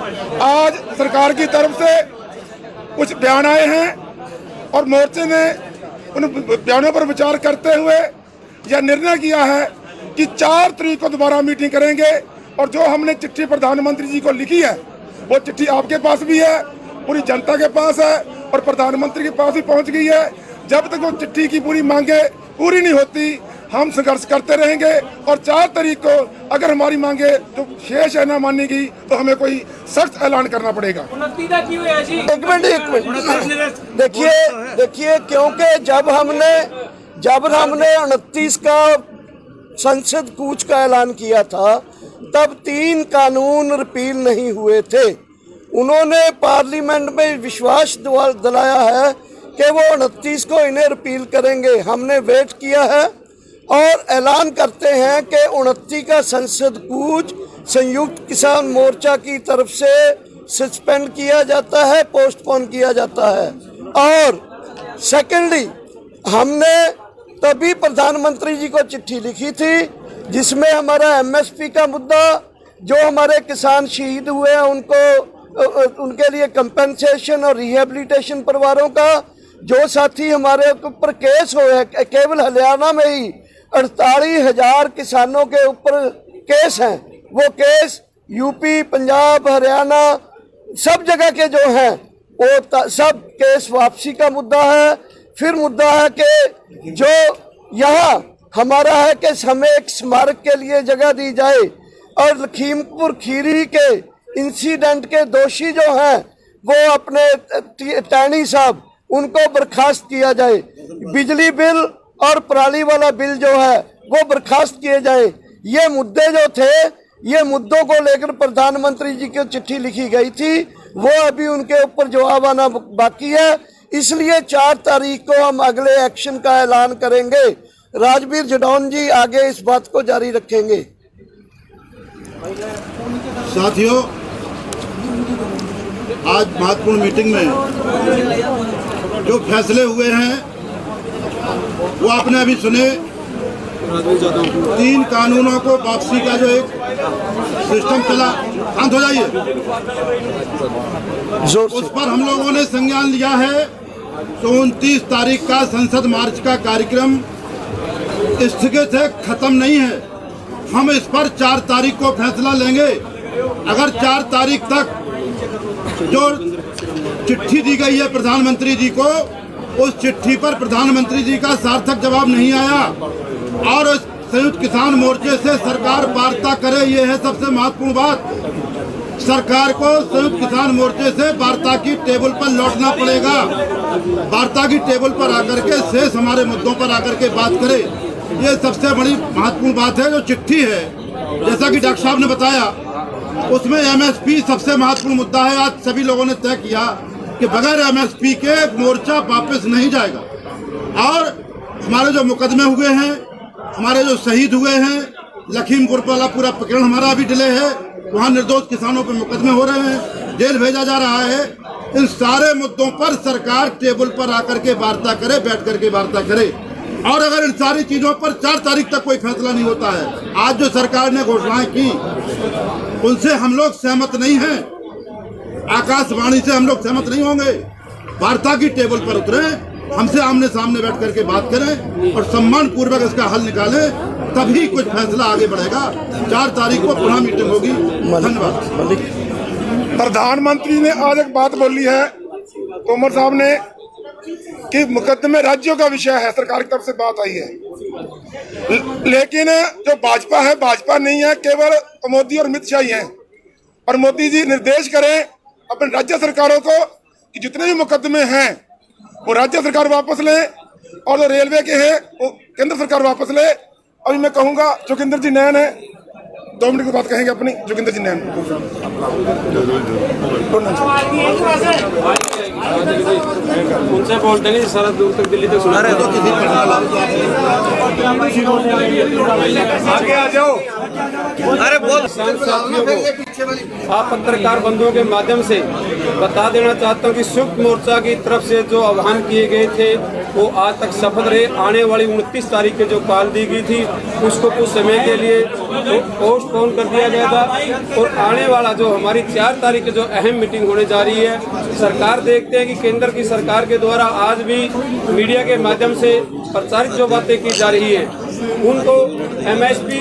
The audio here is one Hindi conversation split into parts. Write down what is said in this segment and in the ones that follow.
आज सरकार की तरफ से कुछ बयान आए हैं और मोर्चे ने उन बयानों पर विचार करते हुए यह निर्णय किया है कि 4 तारीख को दोबारा मीटिंग करेंगे। और जो हमने चिट्ठी प्रधानमंत्री जी को लिखी है वो चिट्ठी आपके पास भी है, पूरी जनता के पास है और प्रधानमंत्री के पास भी पहुंच गई है। जब तक वो चिट्ठी की पूरी मांगे पूरी नहीं होती हम संघर्ष करते रहेंगे। और 4 तारीख को अगर हमारी मांगे जो शेष है ना मानी गई तो हमें कोई सख्त ऐलान करना पड़ेगा। एक मिनट देखिए क्योंकि जब हमने 29 का संसद कूच का ऐलान किया था तब 3 कानून रिपील नहीं हुए थे। उन्होंने पार्लियामेंट में विश्वास दिलाया है कि वो 29 को इन्हें रिपील करेंगे। हमने वेट किया है और ऐलान करते हैं कि 29 का संसद कूच संयुक्त किसान मोर्चा की तरफ से सस्पेंड किया जाता है, पोस्टपोन किया जाता है। और सेकेंडली हमने तभी प्रधानमंत्री जी को चिट्ठी लिखी थी जिसमें हमारा एमएसपी का मुद्दा, जो हमारे किसान शहीद हुए हैं उनके लिए कंपेंसेशन और रिहेबिलिटेशन परिवारों का, जो साथी हमारे ऊपर केस हुए केवल हरियाणा में ही 48,000 किसानों के ऊपर केस हैं, वो केस यूपी, पंजाब, हरियाणा सब जगह के जो हैं वो सब केस वापसी का मुद्दा है। फिर मुद्दा है कि जो यहाँ हमारा है कि हमें एक स्मारक के लिए जगह दी जाए और लखीमपुर खीरी के इंसिडेंट के दोषी जो हैं वो अपने टैनी साहब उनको बर्खास्त किया जाए। बिजली बिल और पराली वाला बिल जो है वो बर्खास्त किए जाए। ये मुद्दे जो थे, ये मुद्दों को लेकर प्रधानमंत्री जी की चिट्ठी लिखी गई थी, वो अभी उनके ऊपर जवाब आना बाकी है। इसलिए 4 तारीख को हम अगले एक्शन का ऐलान करेंगे। राजवीर जडौन जी आगे इस बात को जारी रखेंगे। साथियों, आज महत्वपूर्ण मीटिंग में जो फैसले हुए हैं वो आपने अभी सुने। 3 कानूनों को वापसी का जो एक सिस्टम चला, शांत हो जाइए, उस पर हम लोगों ने संज्ञान लिया है। तो 29 तारीख का संसद मार्च का कार्यक्रम स्थगित है, खत्म नहीं है। हम इस पर 4 तारीख को फैसला लेंगे। अगर 4 तारीख तक जो चिट्ठी दी गई है प्रधानमंत्री जी को, उस चिट्ठी पर प्रधानमंत्री जी का सार्थक जवाब नहीं आया और संयुक्त किसान मोर्चे से सरकार वार्ता करे, ये है सबसे महत्वपूर्ण बात। सरकार को संयुक्त किसान मोर्चे से वार्ता की टेबल पर लौटना पड़ेगा। वार्ता की टेबल पर आकर के शेष हमारे मुद्दों पर आकर के बात करे, ये सबसे बड़ी महत्वपूर्ण बात है। जो चिट्ठी है, जैसा कि डॉक्टर साहब ने बताया, उसमें एमएसपी सबसे महत्वपूर्ण मुद्दा है। आज सभी लोगों ने तय किया कि बगैर एमएसपी के मोर्चा वापस नहीं जाएगा। और हमारे जो मुकदमे हुए हैं, हमारे जो शहीद हुए हैं, लखीमपुर वाला पूरा प्रकरण हमारा अभी डिले है, वहाँ निर्दोष किसानों पर मुकदमे हो रहे हैं, जेल भेजा जा रहा है। इन सारे मुद्दों पर सरकार टेबल पर आकर के वार्ता करे, बैठ करके वार्ता करे। और अगर इन सारी चीजों पर 4 तारीख तक कोई फैसला नहीं होता है, आज जो सरकार ने घोषणाएं की उनसे हम लोग सहमत नहीं हैं, आकाशवाणी से हम लोग सहमत नहीं होंगे। वार्ता की टेबल पर उतरे, हमसे आमने सामने बैठ करके बात करें और सम्मान पूर्वक इसका हल निकालें, तभी कुछ फैसला आगे बढ़ेगा। 4 तारीख को पुनः मीटिंग होगी। धन्यवाद। प्रधानमंत्री ने आज एक बात बोली है तोमर साहब ने कि मुकदमे राज्यों का विषय है, सरकार की तरफ से बात आई है। लेकिन जो भाजपा है, भाजपा नहीं है, केवल मोदी और अमित शाह ही है। और मोदी जी निर्देश करें अपने राज्य सरकारों को कि जितने भी मुकदमे हैं वो राज्य सरकार वापस ले और जो रेलवे के हैं वो केंद्र सरकार वापस ले। अभी मैं कहूँगा जोगिंदर जी नैन है, 2 मिनट की बात कहेंगे अपनी। जोगिंदर जी नैन उनसे बोलते नहीं, सारा दूर तक दिल्ली तक सुना रहे तो किसी आगे आ जाओ। अरे बोल किसान साथियों को आप पत्रकार बंधुओं के माध्यम से बता देना चाहता हूं कि संयुक्त मोर्चा की तरफ से जो आह्वान किए गए थे वो आज तक सफल रहे। आने वाली 29 तारीख के जो कॉल दी गई थी उसको कुछ समय के लिए पोस्टपोन कर दिया गया था और आने वाला जो हमारी 4 तारीख की जो अहम मीटिंग होने जा रही है, सरकार देखते हैं कि केंद्र की सरकार के द्वारा आज भी मीडिया के माध्यम से प्रचारित जो बातें की जा रही है उनको एमएसपी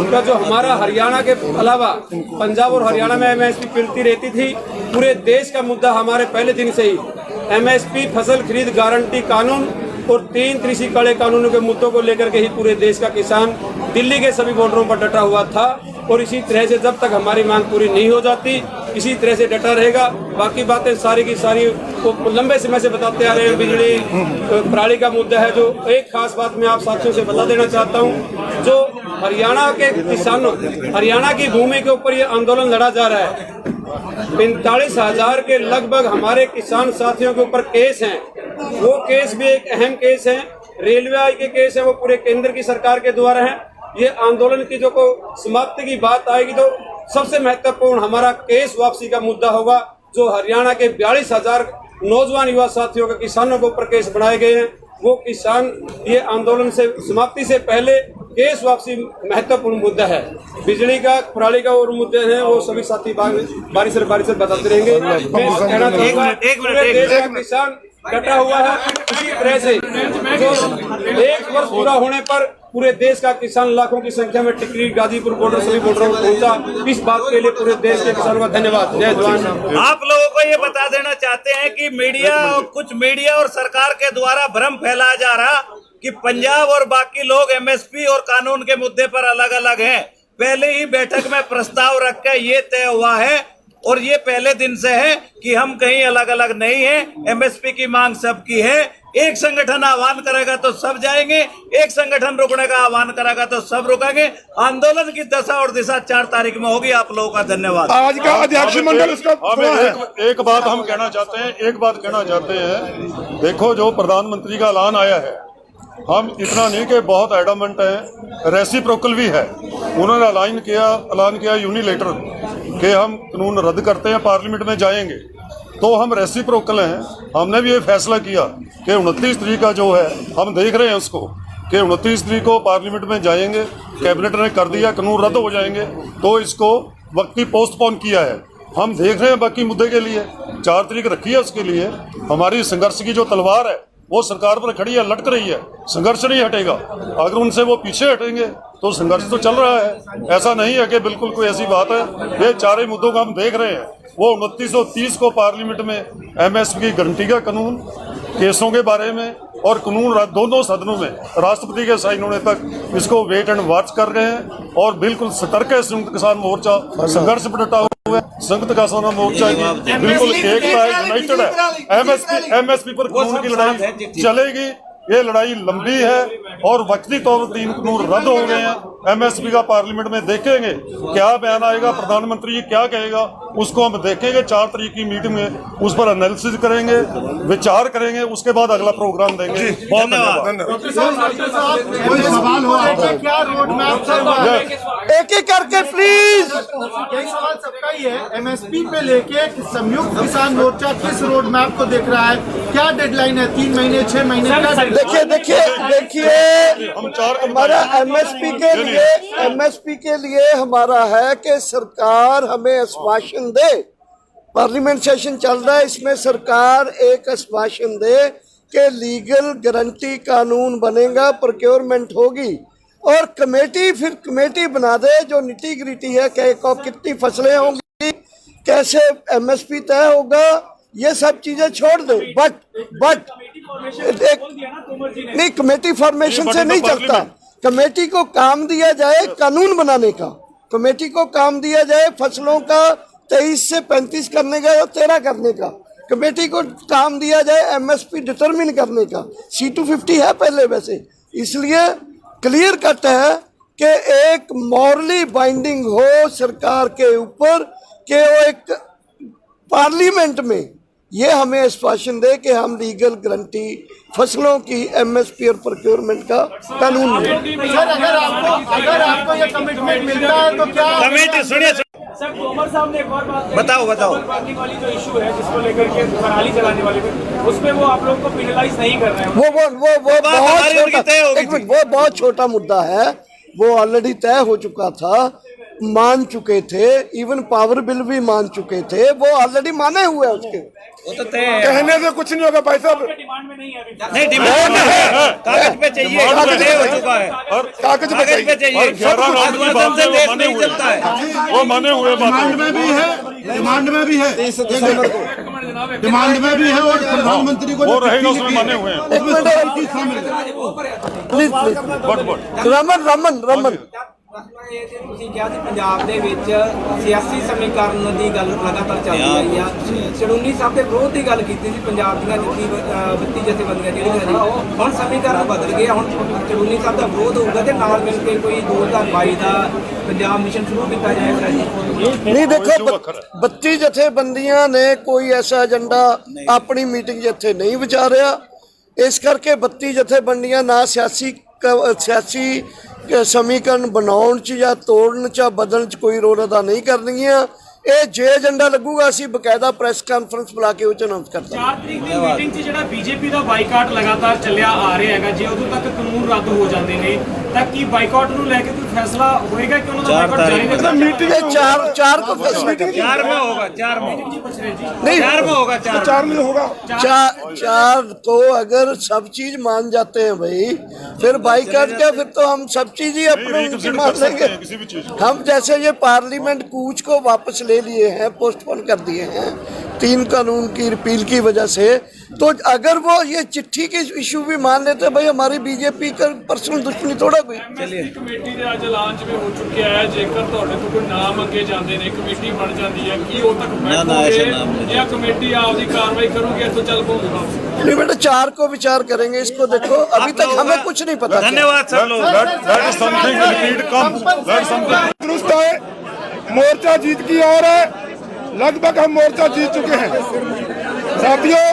का जो हमारा हरियाणा के अलावा पंजाब और हरियाणा में एमएसपी मिलती रहती थी, पूरे देश का मुद्दा हमारे पहले दिन से ही एमएसपी, फसल खरीद गारंटी कानून और 3 कृषि काले कानूनों के मुद्दों को लेकर के ही पूरे देश का किसान दिल्ली के सभी बॉर्डरों पर डटा हुआ था और इसी तरह से जब तक हमारी मांग पूरी नहीं हो जाती इसी तरह से डटा रहेगा। बाकी बातें सारी की सारी वो लंबे समय से बताते आ रहे हैं। बिजली प्रणाली का मुद्दा है जो एक खास बात मैं आप साथियों से बता देना चाहता हूं, जो हरियाणा के किसानों, हरियाणा की भूमि के ऊपर ये आंदोलन लड़ा जा रहा है। 45,000 के लगभग हमारे किसान साथियों के ऊपर केस हैं, वो केस भी एक अहम केस है। रेलवे के केस है वो पूरे केंद्र की सरकार के द्वारा है। ये आंदोलन की जो को समाप्ति की बात आएगी तो सबसे महत्वपूर्ण हमारा केस वापसी का मुद्दा होगा। जो हरियाणा के 42,000 नौजवान युवा साथियों के किसानों के ऊपर केस बनाए गए हैं, वो किसान ये आंदोलन से समाप्ति से पहले केस वापसी महत्वपूर्ण मुद्दा है। बिजली का प्रणाली का और मुद्दे हैं वो सभी साथी बारी से बताते रहेंगे। किसान डटा हुआ है इसी तरह से जो 1 वर्ष पूरा होने पर पूरे देश का किसान लाखों की संख्या में टिकरी गाजीपुर बॉर्डर सभी बॉर्डरों पर पहुंचा। इस बात के लिए पूरे देश के किसानों का धन्यवाद। जय जवान। आप लोगों को ये बता देना चाहते हैं कि मीडिया और कुछ मीडिया और सरकार के द्वारा भ्रम फैलाया जा रहा कि पंजाब और बाकी लोग एमएसपी और कानून के मुद्दे पर अलग अलग हैं। पहले ही बैठक में प्रस्ताव रख के ये तय हुआ है और ये पहले दिन से है कि हम कहीं अलग अलग नहीं हैं। एमएसपी की मांग सबकी है। एक संगठन आह्वान करेगा तो सब जाएंगे, एक संगठन रुकने का आह्वान करेगा तो सब रुकेंगे। आंदोलन की दशा और दिशा 4 तारीख में होगी। आप लोगों का धन्यवाद। आज का अध्यक्ष मंडल उसका एक बात हम कहना चाहते हैं, देखो जो प्रधानमंत्री का ऐलान आया है, हम इतना नहीं कि बहुत एडमेंट है, रेसिप्रोकल भी है। उन्होंने ऐलान किया यूनिलेटर कि हम कानून रद्द करते हैं, पार्लियामेंट में जाएंगे, तो हम रेसिप्रोकल हैं। हमने भी ये फैसला किया कि 29 तारीख का जो है हम देख रहे हैं उसको कि 29 तारीख को पार्लियामेंट में जाएंगे। कैबिनेट ने कर दिया कानून रद्द हो जाएंगे, तो इसको वक्ती पोस्टपोन किया है। हम देख रहे हैं बाकी मुद्दे के लिए 4 तारीख रखी है। उसके लिए हमारी संघर्ष की जो तलवार है वो सरकार पर खड़ी है, लटक रही है। संघर्ष नहीं हटेगा। अगर उनसे वो पीछे हटेंगे तो संघर्ष तो चल रहा है। ऐसा नहीं है कि बिल्कुल कोई ऐसी बात है। ये 4 मुद्दों को हम देख रहे हैं। वो 2930 को पार्लियामेंट में एमएसपी की गारंटी का कानून, केसों के बारे में और कानून दोनों सदनों में राष्ट्रपति के साइन होने तक इसको वेट एंड वॉच कर रहे हैं। और बिल्कुल सतर्क है संयुक्त किसान मोर्चा, संघर्ष पर डटा हुआ है। संयुक्त किसान मोर्चा की बिल्कुल एकता है, यूनाइटेड है। एमएसपी पर कानून की लड़ाई चलेगी। ये लड़ाई लंबी है और वक्ती तौर पर 3 कानून रद्द हो गए हैं। एमएसपी का पार्लियामेंट में देखेंगे क्या बयान आएगा, प्रधानमंत्री क्या कहेगा, उसको हम देखेंगे। 4 तारीख की मीटिंग में उस पर एनालिसिस करेंगे, विचार करेंगे, उसके बाद अगला प्रोग्राम देंगे। बहुत धन्यवाद। कोई सवाल हो क्या रोड मैप एक एक करके प्लीज। यही सवाल सबका ही है। एमएसपी पे लेके संयुक्त किसान मोर्चा किस रोड मैप को देख रहा है? क्या डेडलाइन है? 3 महीने, 6 महीने? क्या देखिए हमारा एमएसपी के लिए हमारा है कि सरकार हमें आश्वासन दे। पार्लियामेंट सेशन चल रहा है, इसमें सरकार एक आश्वासन दे कि लीगल गारंटी कानून बनेगा, प्रोक्योरमेंट होगी और कमेटी बना दे जो निटी ग्रिटी है कि कितनी फसलें होंगी, कैसे एमएसपी तय होगा, ये सब चीजें छोड़ दे। बट नहीं, कमेटी फॉर्मेशन से नहीं चलता। कमेटी को काम दिया जाए कानून बनाने का, कमेटी को काम दिया जाए फसलों का 23 से 35 करने का या 13 करने का। कमेटी को काम दिया जाए एमएसपी डिटरमिन करने का। C250 है पहले वैसे, इसलिए क्लियर कट है कि एक मॉरली बाइंडिंग हो सरकार के ऊपर कि वो एक पार्लियामेंट में ये हमें आश्वासन दे कि हम लीगल गारंटी फसलों की एमएसपी और प्रोक्योरमेंट का कानून में। सर अगर आपको ये कमिटमेंट मिलता है तो क्या कमेटी सुनिए सर तोमर साहब ने एक और बात कही, बताओ। पार्किंग वाली जो इशू है जिसको लेकर के पराली जलाने वाले में, उसमें वो आप लोग को पेनलाइज नहीं कर रहे हैं। वो हमारी उनकी तय हो गई थी। वो बहुत छोटा मुद्दा है, वो ऑलरेडी तय हो चुका था, मान चुके थे, इवन पावर बिल भी मान चुके थे, वो ऑलरेडी माने हुए हैं उसके। वो तो तय है। कहने से कुछ नहीं होगा भाई साहब, डिमांड में नहीं है अभी। नहीं डिमांड में है, कागज पे चाहिए, तय हो चुका है, कागज पे कागज पे चाहिए। चाहिए। आश्वासन से देश नहीं चलता है। वो माने हुए डिमांड में भी है, डिमांड में भी है, डिमांड में भी है और प्रधानमंत्री को वो रहेगा उसमें माने हुए हैं। एक मिनट चीज शामिल है। प्लीज रमन ਤੁਸੀਂ ਕਿਹਾ ਸੀ ਪੰਜਾਬ ਦੇ ਵਿੱਚ ਸਿਆਸੀ ਸਮੀਕਰਨ ਦੀ ਗੱਲ ਲਗਾਤਾਰ ਚੱਲਦੀ ਰਹੀ ਆ। ਚੜੂਨੀ ਸਾਹਿਬ ਦੇ ਵਿਰੋਧ ਦੀ ਗੱਲ ਕੀਤੀ ਸੀ ਪੰਜਾਬ ਦੀਆਂ ਵਿੱਤੀ ਜਥੇਬੰਦੀਆਂ ਜਿਹੜੀਆਂ ਨੇ, ਹੁਣ ਸਮੀਕਰਨ ਬਦਲ ਗਿਆ। ਹੁਣ ਚੜੂਨੀ ਸਾਹਿਬ ਦਾ ਵਿਰੋਧ ਹੋਊਗਾ ਤੇ ਨਾਲ ਮਿਲ ਕੇ ਕੋਈ 2022 ਦਾ ਪੰਜਾਬ ਮਿਸ਼ਨ ਸ਼ੁਰੂ ਕੀਤਾ ਜਾਏਗਾ ਜੀ। नहीं देखो 32 जथेबंदियां ने कोई ऐसा एजेंडा अपनी मीटिंग जिथे नहीं विचारिया, इस करके 32 जथेबंदियां ना सियासी समीकरण बनाउण च या तोड़न च बदलण च कोई रोल अदा नहीं करनगियां। ਇਹ ਜੇ ਏਜੰਡਾ ਲੱਗੂਗਾ ਅਸੀਂ ਬਕਾਇਦਾ ਪ੍ਰੈਸ ਕਾਨਫਰੰਸ ਬੁਲਾ ਕੇ ਉਹ ਚ ਅਨਾਉਂਸ ਕਰਦਾਂਗੇ। 4 ਤਰੀਕ ਦੀ ਮੀਟਿੰਗ 'ਚ ਜਿਹੜਾ ਬੀਜੇਪੀ ਦਾ ਬਾਈਕਾਟ ਲਗਾਤਾਰ ਚੱਲਿਆ ਆ ਰਿਹਾ ਹੈਗਾ, ਜੇ ਉਦੋਂ ਤੱਕ ਕਾਨੂੰਨ ਰੱਦ ਹੋ ਜਾਂਦੇ ਨੇ ਤਾਂ ਕੀ ਬਾਈਕਾਟ ਨੂੰ ਲੈ ਕੇ ਕੋਈ ਫੈਸਲਾ ਹੋਏਗਾ ਕਿ ਉਹਨਾਂ ਦਾ ਬਾਈਕਾਟ ਜਾਰੀ ਰਹੇਗਾ? मीटिंग चार को फैसला करेंगे। 4 में होगा, 4 में नहीं 4 में होगा, 4 में होगा। चार को अगर सब चीज मान जाते हैं भाई, फिर बाईकाट क्या, फिर तो हम सब चीज ही अपने उनकी मान लेंगे। किसी भी चीज हम जैसे ये पार्लियामेंट कूच को वापस ले लिए हैं, पोस्टपोन कर दिए हैं 3 कानून की रिपील की वजह से, तो अगर वो ये चिट्ठी के इशू भी मान लेते भाई, हमारी बीजेपी का पर्सनल दुश्मनी थोड़ा कोई। ਕਮੇਟੀ ਦੇ ਅੱਜ ਐਲਾਨ ਜਿਵੇਂ ਹੋ ਚੁੱਕਿਆ ਹੈ, ਜੇਕਰ ਤੁਹਾਡੇ ਤੋਂ ਕੋਈ ਨਾਮ ਮੰਗੇ ਜਾਂਦੇ ਨੇ, ਕਮੇਟੀ ਬਣ ਜਾਂਦੀ ਹੈ, ਕੀ ਉਹ ਤੱਕ ਬੈਠੋਗੇ ਜਾਂ ਕਮੇਟੀ ਆਪਦੀ ਕਾਰਵਾਈ ਕਰੂਗੀ, ਇੱਥੋਂ ਚੱਲ ਪਊਗੀ ਵਾਪਸ? नहीं बेटा 4 को विचार करेंगे, इसको देखो अभी तक हमें कुछ नहीं पता। धन्यवाद सब लोग। that is something will lead come that something दुरुस्त है, मोर्चा जीत की ओर है, लगभग हम मोर्चा जीत चुके हैं साथियों।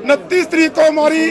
29 तारीख को हमारी